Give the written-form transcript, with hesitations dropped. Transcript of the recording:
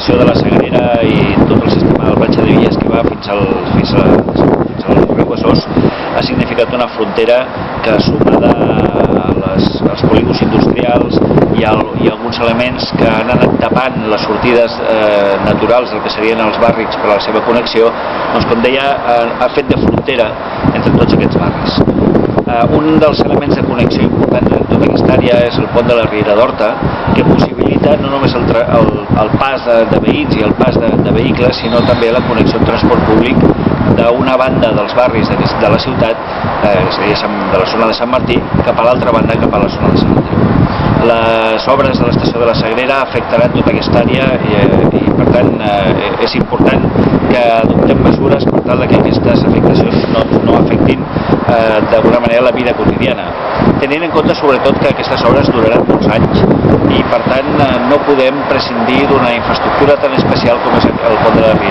l'estació de la Sagrera i tot el sistema del Platja de Villas que va fins al riu Besòs ha significat una frontera que, sumada als polígons industrials i alguns elements que han anat tapant les sortides naturals del que serien els barris per a la seva connexió, doncs, com deia, ha fet de frontera entre tots aquests barris. Un dels elements de connexió importants en tota aquesta àrea és el pont de la Riera d'Horta, que possibilita no només el pas de veïns i el pas de vehicles, sinó també la connexió amb transport públic d'una banda dels barris de la ciutat, és a dir, de la zona de Sant Martí, cap a l'altra banda, cap a la zona de Sant Andreu. Les obres de l'estació de la Sagrera afectaran tota aquesta àrea i per tant, és important que adoptem mesures per tal que aquestes afectacions no afectin d'alguna manera la vida quotidiana, tenint en compte sobretot que aquestes obres duraran molts anys i per tant no podem prescindir d'una infraestructura tan especial com és el pont de la Riera.